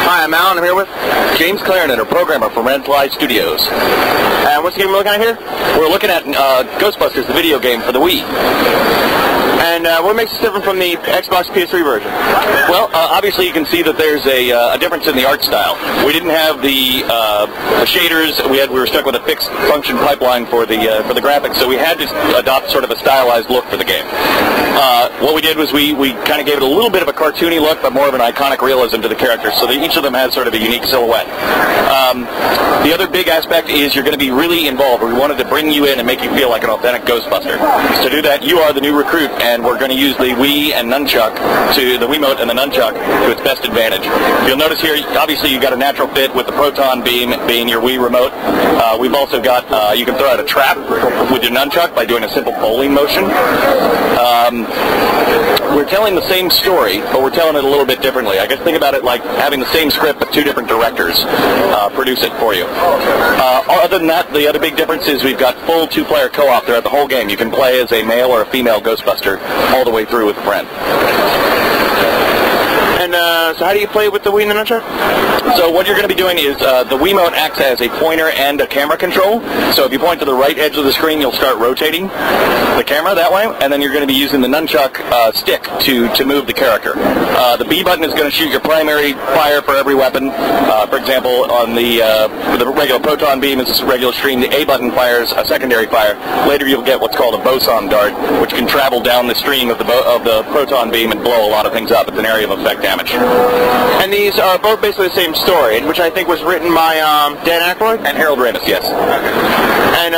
Hi, I'm Alan. I'm here with James Clarendon, a programmer from Redfly Studios. And what's the game we're looking at here? We're looking at Ghostbusters, the video game for the Wii. And what makes this different from the Xbox PS3 version? Well, obviously you can see that there's a difference in the art style. We didn't have the shaders. We were stuck with a fixed function pipeline for the graphics, so we had to adopt sort of a stylized look for the game. What we did was we kind of gave it a little bit of a cartoony look, but more of an iconic realism to the characters, so that each of them has sort of a unique silhouette. The other big aspect is you're going to be really involved. We wanted to bring you in and make you feel like an authentic Ghostbuster. To do that, you are the new recruit, and we're going to use the Wii and Nunchuck, the Wiimote and the Nunchuck, to its best advantage. You'll notice here, obviously you've got a natural fit with the PROTON beam being your Wii remote. We've also got, you can throw out a trap with your Nunchuck by doing a simple bowling motion. We're telling the same story, but we're telling it a little bit differently. I guess think about it like having the same script, but two different directors produce it for you. Other than that, the other big difference is we've got full two-player co-op throughout the whole game. You can play as a male or a female Ghostbuster all the way through with a friend. And so how do you play with the Wii and the Nunchuck? So what you're going to be doing is the Wiimote acts as a pointer and a camera control. So if you point to the right edge of the screen, you'll start rotating the camera that way, and then you're going to be using the Nunchuck stick to move the character. The B button is going to shoot your primary fire for every weapon. For example, on the regular proton beam is a regular stream. The A button fires a secondary fire. Later you'll get what's called a boson dart, which can travel down the stream of the proton beam and blow a lot of things up. It's an area of effect damage. And these are both basically the same story, which I think was written by Dan Aykroyd? And Harold Ramis, yes. Okay. And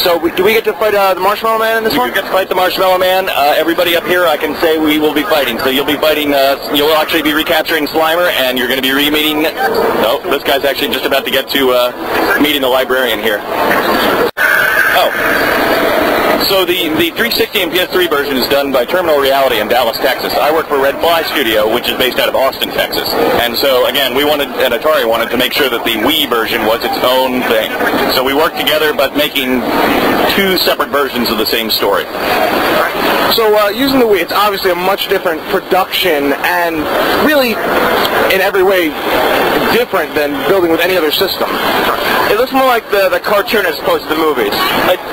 so do we get to fight the Marshmallow Man in this one? You get to fight the Marshmallow Man. Everybody up here, I can say we will be fighting. So you'll be fighting, you'll actually be recapturing Slimer, and you're going to be re-meeting... No, this guy's actually just about to get to meeting the librarian here. Oh. So the 360 and PS3 version is done by Terminal Reality in Dallas, Texas. I work for Redfly Studio, which is based out of Austin, Texas. And so, again, and Atari wanted to make sure that the Wii version was its own thing. So we worked together, but making two separate versions of the same story. So using the Wii, it's obviously a much different production and really, in every way, different than building with any other system. It looks more like the cartoon as opposed to the movies.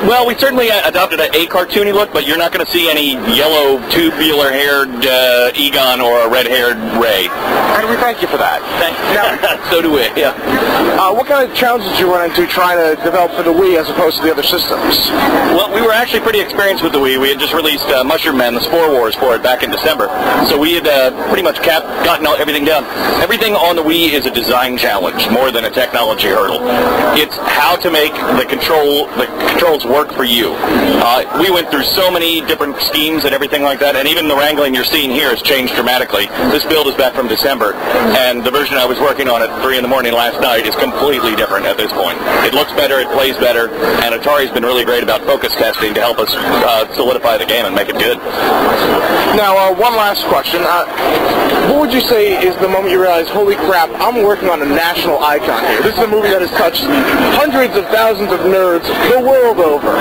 Well, we certainly adopted a cartoony look, but you're not going to see any yellow, tubular-haired Egon or a red-haired Ray. And we thank you for that. So do we, yeah. What kind of challenges did you run into trying to develop for the Wii as opposed to the other systems? Well, we were actually pretty experienced with the Wii. We had just released Mushroom Man, the Spore Wars for it back in December. So we had pretty much gotten everything down. Everything on the Wii is a design challenge more than a technology hurdle. It's how to make the controls work for you. We went through so many different schemes and everything like that, and even the wrangling you're seeing here has changed dramatically. This build is back from December, and the version I was working on at 3 in the morning last night is completely different at this point. It looks better, it plays better, and Atari's been really great about focus testing to help us solidify the game and make it good. Now, one last question. What would you say is the moment you realize, holy crap, I'm working on a national icon here. This is a movie that has touched hundreds of thousands of nerds the world over.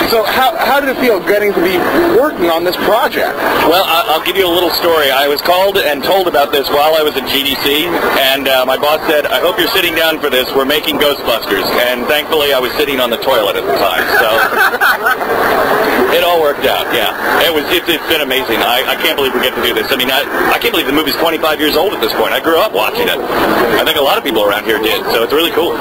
So how did it feel getting to be working on this project? Well, I'll give you a little story. I was called and told about this while I was at GDC, and my boss said, I hope you're sitting down for this. We're making Ghostbusters. And thankfully, I was sitting on the toilet at the time. So it all worked out, yeah. It's been amazing. I can't believe we get to do this. I mean, I can't believe the movie's 25 years old at this point. I grew up watching it. I think a lot of people around here did, so it's really cool.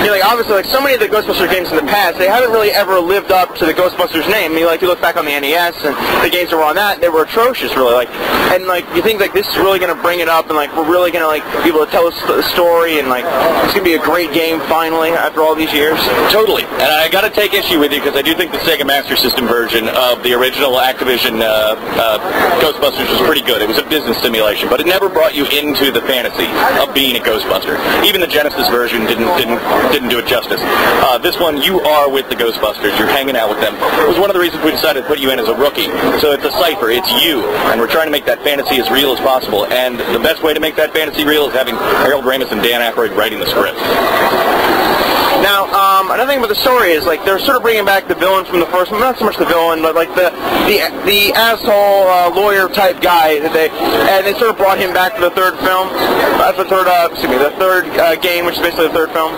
Yeah, like obviously, like so many of the Ghostbusters games in the past, they haven't really ever lived up to the Ghostbusters name. I mean, like you look back on the NES and the games that were on that, they were atrocious, really. And you think like this is really going to bring it up, and like we're really going to like be able to tell a story, and like it's going to be a great game finally after all these years. Totally. And I got to take issue with you because I do think the Sega Master System version of the original Activision Ghostbusters was pretty good. It was a business simulation, but it never brought you into the fantasy of being a Ghostbuster. Even the Genesis version didn't do it justice. This one, you are with the Ghostbusters. You're hanging out with them. It was one of the reasons we decided to put you in as a rookie. So it's a cipher. It's you. And we're trying to make that fantasy as real as possible. And the best way to make that fantasy real is having Harold Ramis and Dan Aykroyd writing the script. Now, another thing about the story is, like, they're sort of bringing back the villain from the first one. Not so much the villain, but like the asshole lawyer type guy that they sort of brought him back for the third film. The third game, which is basically the third film.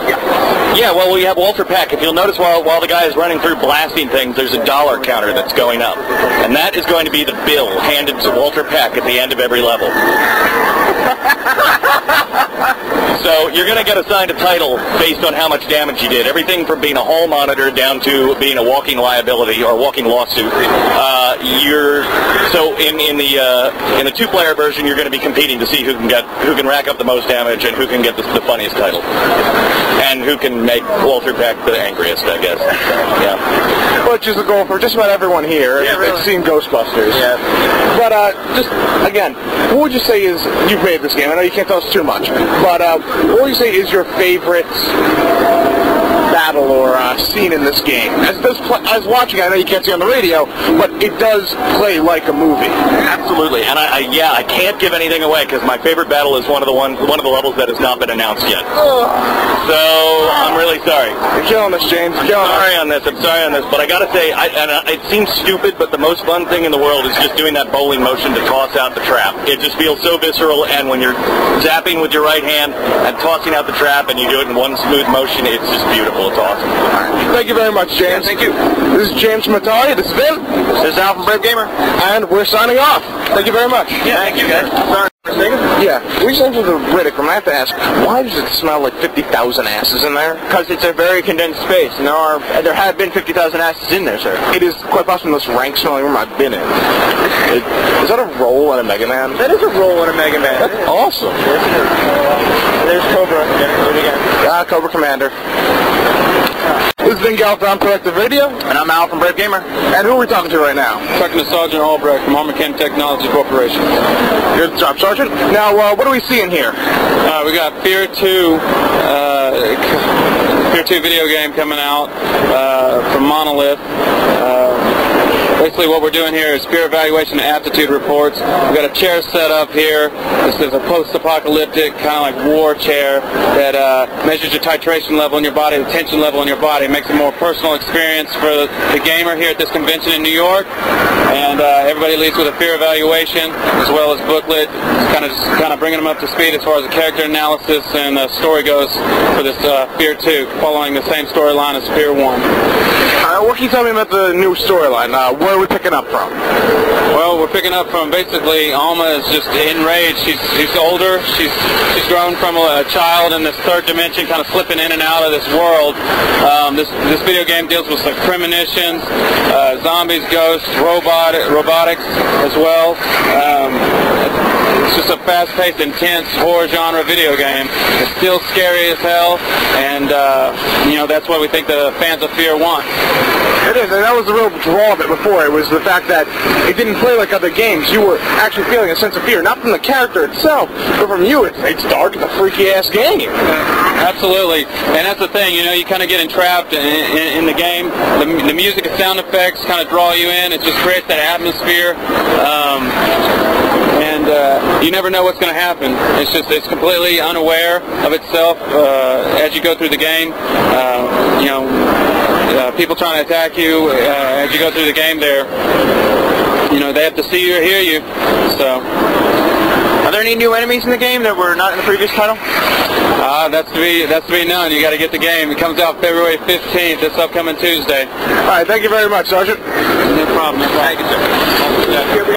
Yeah, well, we have Walter Peck. If you'll notice, while the guy is running through blasting things, there's a dollar counter that's going up. And that is going to be the bill handed to Walter Peck at the end of every level. So you're going to get assigned a title based on how much damage you did. Everything from being a hall monitor down to being a walking liability or walking lawsuit. So in the two-player version, you're going to be competing to see who can rack up the most damage and who can get the funniest title, and who can make Walter Peck the angriest, I guess. Yeah. Which is the goal for just about everyone here. Yeah, really. They've seen Ghostbusters. Yeah. But just again, what would you say is, you've made this game? I know you can't tell us too much, but what would you say is your favorite battle or scene in this game? As watching, I know you can't see on the radio, but it does play like a movie. Absolutely, and I can't give anything away because my favorite battle is one of the levels that has not been announced yet. So I'm really sorry. You're killing us, James. I'm sorry on this, but I gotta say, it seems stupid, but the most fun thing in the world is just doing that bowling motion to toss out the trap. It just feels so visceral, and when you're zapping with your right hand and tossing out the trap, and you do it in one smooth motion, it's just beautiful. It's awesome. Thank you very much, James. Yeah, thank you. This is James from Atari. This is Vin. This is Al from Brave Gamer. And we're signing off. Thank you very much. Yeah, thank you, guys. Sorry for singing. Yeah, we sent to the Riddick room. I have to ask, why does it smell like 50,000 asses in there? Because it's a very condensed space, and there have been 50,000 asses in there, sir. It is quite possibly the most rank-smelling room I've been in. Is that a roll on a Mega Man? That is a roll on a Mega Man. That's awesome. There's Cobra. Yeah, Cobra Commander. This is Gal from Proactive Radio. And I'm Al from Brave Gamer. And who are we talking to right now? Talking to Sergeant Albrecht from Armachem Technology Corporation. Good job, Sergeant. Now, what are we seeing here? We got Fear 2 video game coming out from Monolith. Basically what we're doing here is peer evaluation and aptitude reports. We've got a chair set up here. This is a post-apocalyptic kind of like war chair that measures your titration level in your body, the tension level in your body. It makes a more personal experience for the gamer here at this convention in New York. And everybody leaves with a peer evaluation as well as booklet, kind of bringing them up to speed as far as the character analysis and the story goes for this Fear 2, following the same storyline as Fear 1. What can you tell me about the new storyline? Where are we picking up from? Well, we're picking up from basically Alma is just enraged. She's older. She's grown from a child in this third dimension, kind of slipping in and out of this world. This video game deals with some premonitions, zombies, ghosts, robotics as well. It's just a fast-paced, intense horror genre video game. It's still scary as hell, and that's what we think the fans of Fear want. It is, and that was the real draw of it before. It was the fact that it didn't play like other games. You were actually feeling a sense of fear, not from the character itself, but from you. It's dark, it's a freaky-ass game. Absolutely, and that's the thing, you kind of get entrapped in the game. The music and sound effects kind of draw you in. It just creates that atmosphere. You never know what's going to happen. It's completely unaware of itself as you go through the game. People trying to attack you as you go through the game. They have to see you or hear you. So, are there any new enemies in the game that were not in the previous title? That's to be known. You got to get the game. It comes out February 15th, this upcoming Tuesday. All right, thank you very much, Sergeant. No problem. Thank you, sir.